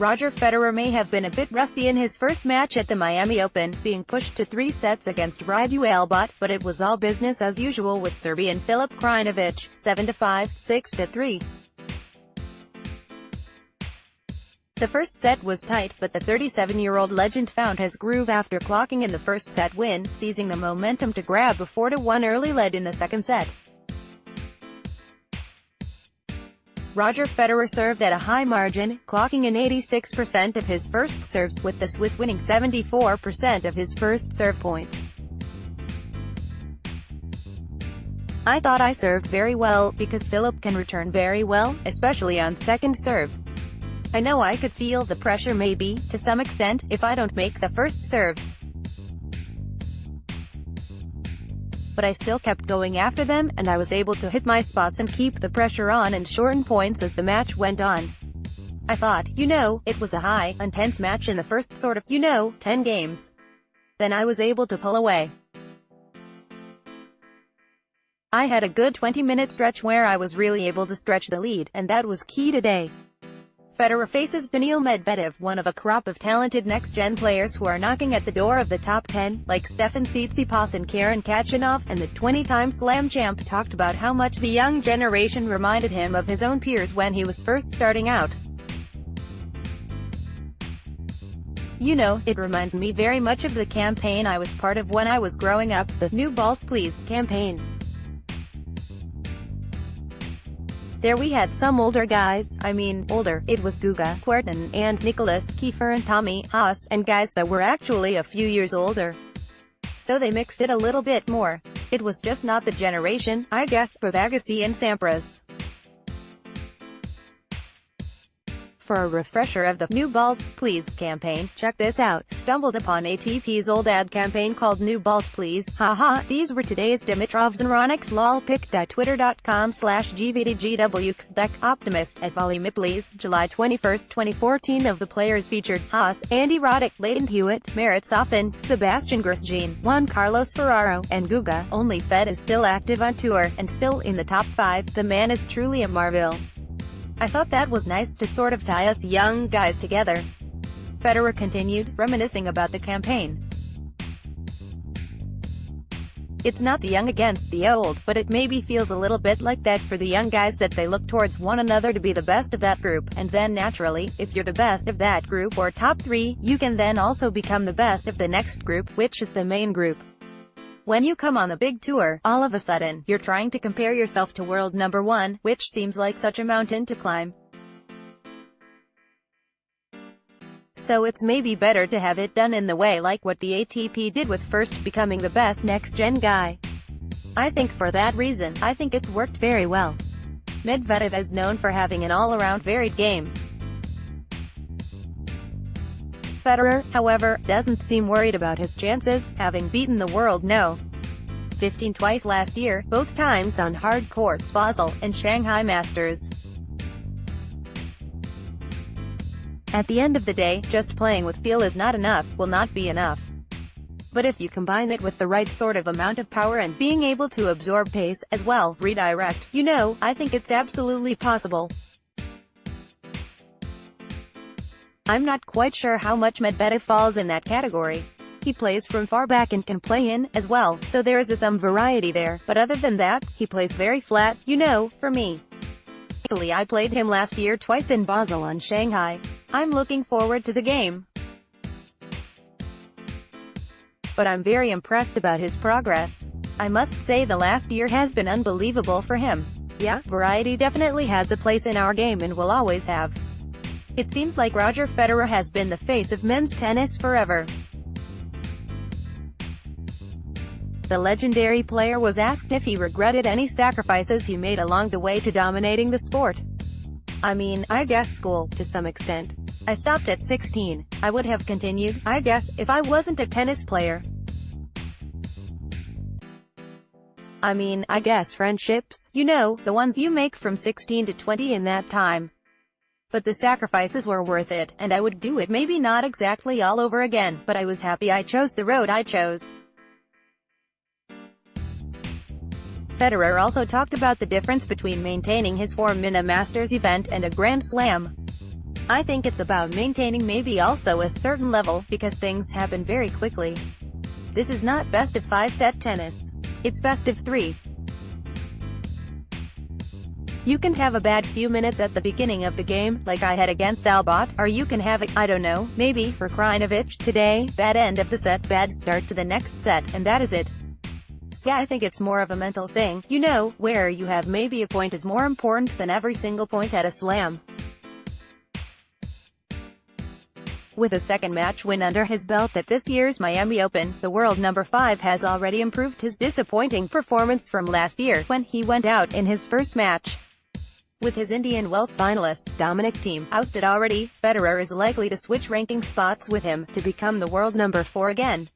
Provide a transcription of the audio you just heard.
Roger Federer may have been a bit rusty in his first match at the Miami Open, being pushed to 3 sets against Radu Albot, but it was all business as usual with Serbian Filip Krajinovic, 7-5, 6-3. The first set was tight, but the 37-year-old legend found his groove after clocking in the first set win, seizing the momentum to grab a 4-1 early lead in the second set. Roger Federer served at a high margin, clocking in 86% of his first serves, with the Swiss winning 74% of his first serve points. "I thought I served very well, because Filip can return very well, especially on second serve. I know I could feel the pressure maybe, to some extent, if I don't make the first serves. But I still kept going after them, and I was able to hit my spots and keep the pressure on and shorten points as the match went on. I thought, it was a high, intense match in the first sort of, 10 games. Then I was able to pull away. I had a good 20-minute stretch where I was really able to stretch the lead, and that was key today." Federer faces Daniil Medvedev, one of a crop of talented next-gen players who are knocking at the door of the top 10, like Stefan Tsitsipas and Karen Khachanov, and the 20-time Slam champ talked about how much the young generation reminded him of his own peers when he was first starting out. It reminds me very much of the campaign I was part of when I was growing up, the New Balls Please campaign. There we had some older guys, older, it was Guga, Kuerten, and Nicholas Kiefer and Tommy Haas, and guys that were actually a few years older. So they mixed it a little bit more. It was just not the generation, I guess, of Agassi and Sampras. For a refresher of the New Balls Please campaign, check this out. Stumbled upon ATP's old ad campaign called New Balls Please. Haha, these were today's Dimitrovs and Ronics lol pic.twitter.com/gvdgwxdeck Optimist at Volley Me Please, July 21, 2014. Of the players featured, Haas, Andy Roddick, Leighton Hewitt, Marat Safin, Sebastian Grosjean, Juan Carlos Ferraro, and Guga. Only Fed is still active on tour, and still in the top 5. The man is truly a marvel. I thought that was nice to sort of tie us young guys together." Federer continued, reminiscing about the campaign. "It's not the young against the old, but it maybe feels a little bit like that for the young guys, that they look towards one another to be the best of that group, and then naturally, if you're the best of that group or top 3, you can then also become the best of the next group, which is the main group. When you come on a big tour, all of a sudden, you're trying to compare yourself to world number 1, which seems like such a mountain to climb. So it's maybe better to have it done in the way like what the ATP did with first becoming the best next-gen guy. I think for that reason, I think it's worked very well." Medvedev is known for having an all-around varied game. Federer, however, doesn't seem worried about his chances, having beaten the world No. 15 twice last year, both times on hard courts Basel and Shanghai Masters. At the end of the day, just playing with feel is not enough, will not be enough. But if you combine it with the right sort of amount of power and being able to absorb pace, as well, redirect, I think it's absolutely possible. I'm not quite sure how much Medvedev falls in that category. He plays from far back and can play in, as well, so there is some variety there, but other than that, he plays very flat, for me. I played him last year twice in Basel and Shanghai. I'm looking forward to the game. But I'm very impressed about his progress. I must say the last year has been unbelievable for him. Yeah, variety definitely has a place in our game and will always have. It seems like Roger Federer has been the face of men's tennis forever." The legendary player was asked if he regretted any sacrifices he made along the way to dominating the sport. I guess school, to some extent. I stopped at 16. I would have continued, I guess, if I wasn't a tennis player. I guess friendships, the ones you make from 16 to 20 in that time. But the sacrifices were worth it, and I would do it maybe not exactly all over again, but I was happy I chose the road I chose. Federer also talked about the difference between maintaining his form in a Masters event and a Grand Slam. I think it's about maintaining maybe also a certain level, because things happen very quickly. This is not best of 5 set tennis. It's best of 3. You can have a bad few minutes at the beginning of the game, like I had against Albot, or you can have it, I don't know, maybe, for Krajinovic today, bad end of the set, bad start to the next set, and that is it. So I think it's more of a mental thing, you know, where you have maybe a point is more important than every single point at a slam. With a second match win under his belt at this year's Miami Open, the world number 5 has already improved his disappointing performance from last year, when he went out in his first match. With his Indian Wells finalist, Dominic Thiem, ousted already, Federer is likely to switch ranking spots with him, to become the world number 4 again.